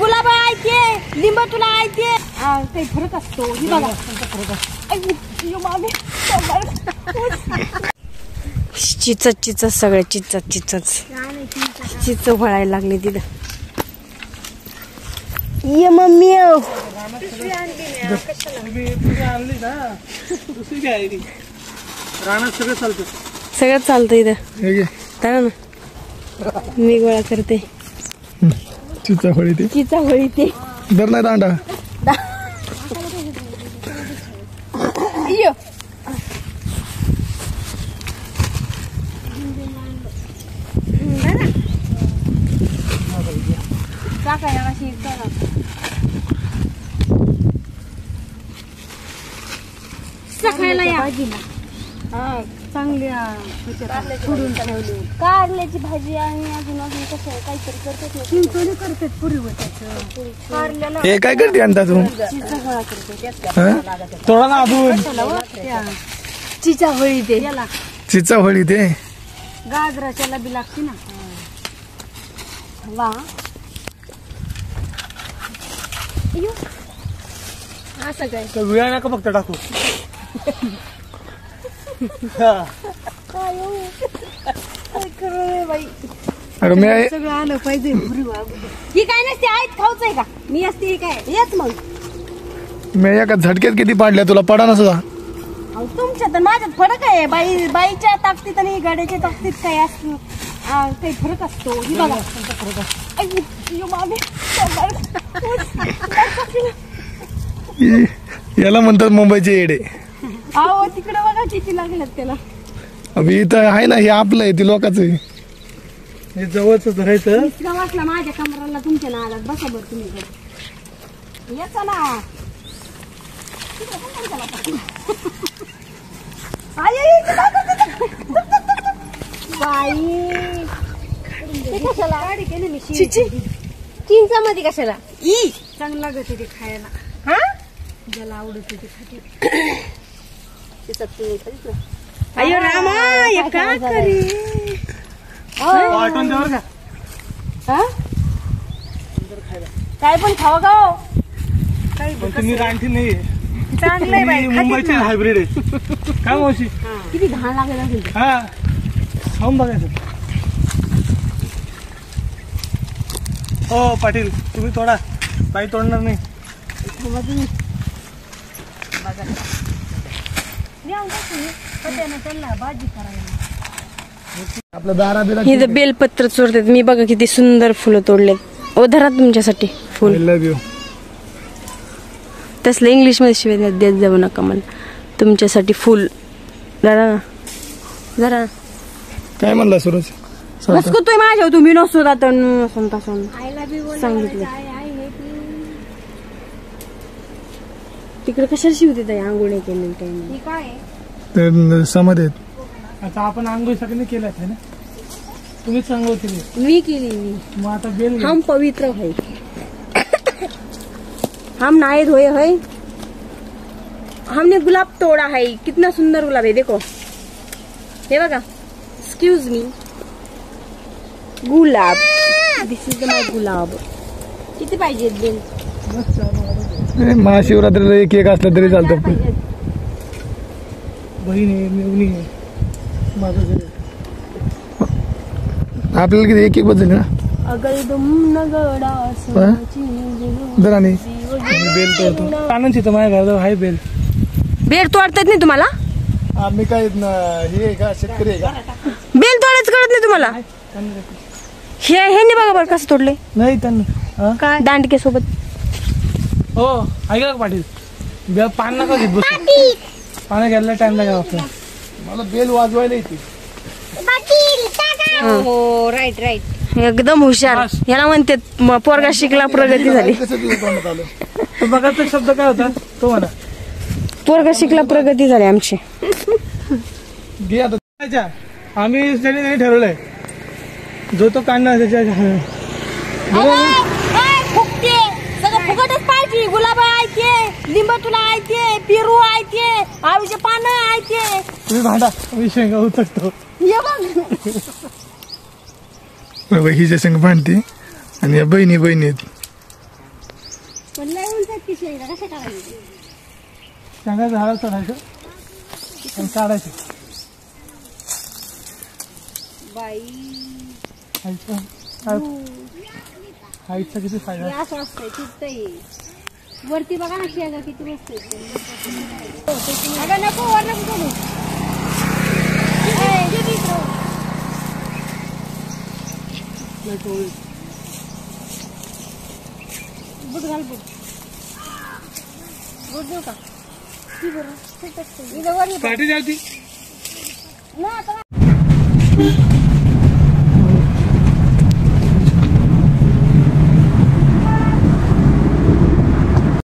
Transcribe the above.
गुलाब आहे लिंब तुला आहे काही फरक असतो. ही बघा चिचच चिचच सगळे चिचच चिचच चिच वळायला लागले तिथं. ये मम्मी सगळं चालतं इथं. तर ना मी गोळा करते चिचाफळी ते चिचाफळी ते दर नाही दांडा सकाळला या चांगल्या फोडून ठेवली कारल्याची भाजी आणि अजून अजून कसं काहीतरी करतात चिंचोली करतात पुरी कारल्याला. हे काय करते आणता तू थोडा ना अजून चिचाफळी ते चिचाफळी ते गाजराच्याला बी लागते ना. वा असं काय वेळा नका फक्त टाकू. अरे मी सगळं आलं पाहिजे. ही काय नसते आहेत खाऊच आहे का मी असते काय येच मग मी एका झटक्यात किती पाडल्या तुला पडा ना सुद्धा. तुमच्यात माझ्यात फरक आहे. बाईच्या ताकदीत आणि गाड्याच्या ताकदीत काय असतो काही फरक असतो. ही बघा याला म्हणतात मुंबईचे येडे. अहो तिकडे बघा किती लागल्यात त्याला. अभि इथं आहे ना हे आपलं आहे ते लोकांचं आहे. हे जवळच धरायचं वाटला माझ्या कमराला तुमच्या नादात बसा बरं तुम्ही याचा ना चिंचामध्ये कशाला चांगलं लागत ते खायला. हा ज्याला आवडत ते खाते. अयो रामा हे काय करी काय पण खावा गाव काही तुम्ही रानठी नाही चांगलं मुंबईचे हायब्रिड आहे. काय मावशी किती घाण लागेल असेल. हा खाऊन बघायचं. हो पाटील तुम्ही तोडा काही तोडणार नाही. भाजी आपल्या दारात हे बेलपत्र चोरतात. मी बघा किती सुंदर फुलं तोडलेत. ओ धरा तुमच्यासाठी फुल. Love you. तसलं इंग्लिश मध्ये शिवाय देत जाऊ नका मला. तुमच्यासाठी फुल जरा जरा काय म्हणला सूरज मस्कुतोय माझ्या तुम्ही नसतो सांगितलं. तिकडे कशाला शिवते ताई आंघोळ नाही केली काय समज आता आपण आंघोळीसाठी नाही केलं आहे ना. तुम्हीच आंघोळ केली. मी केली मग आता बेल हम पवित्र है हम नाये धोए है. हमने गुलाब तोड़ा है. कितना सुंदर गुलाब है देखो. हे बघा excuse me gulab this is माय गुलाब. किती पाहिजे बेल. महाशिवरात्रीला एक एक असलं तरी चालतं. बहिणी मेवणी आपल्याला किती एक एक बदल ना. दराने बेल तोडतो. आनंद येतो माझ्या घराजवळ आहे बेल. बेल तोडतात नाही तुम्हाला. आम्ही काय हे का शेतकरी आहे का. बेल तोडायचं कळत नाही तुम्हाला. हे बघा बरं कसं तोडले. नाही त्यांना काय दांडके सोबत. हो ऐका पाटील पान नका घेत बस. पानं घ्यायला टाइम लागेल आपल्याला. मला बेल वाजवायला येते. हो राईट राईट एकदम हुशार. याला म्हणते पोरगा शिकला प्रगती झाली. बघा तो शब्द काय होता तो म्हणा. पोरगा शिकला प्रगती झाली आमची. घे आता. आम्ही त्याने ठरवलंय जो तो काढणार त्याच्या फुकटच पाहिजे. गुलाब आहे लिंब तुला आहे पेरू आहे आळूचे पानं आहे. तुम्ही भांडा विषय उतरतो. हिच्या संग भांडते आणि या बहिणी आहेत. शेंगा कशा काढायच्या? शेंगा झाडाला चढायचं आणि काढायचं. बाई खायचं काय खायचं किती फायदा. हे असं असतंय चित्तही वरती बघा ना शेंगा किती मस्त आहेत. अगं नको वर नको करू. बुट घाल बुट. बुट देऊ का? ती बरं. इथं वर ये. काठी जाती ना आता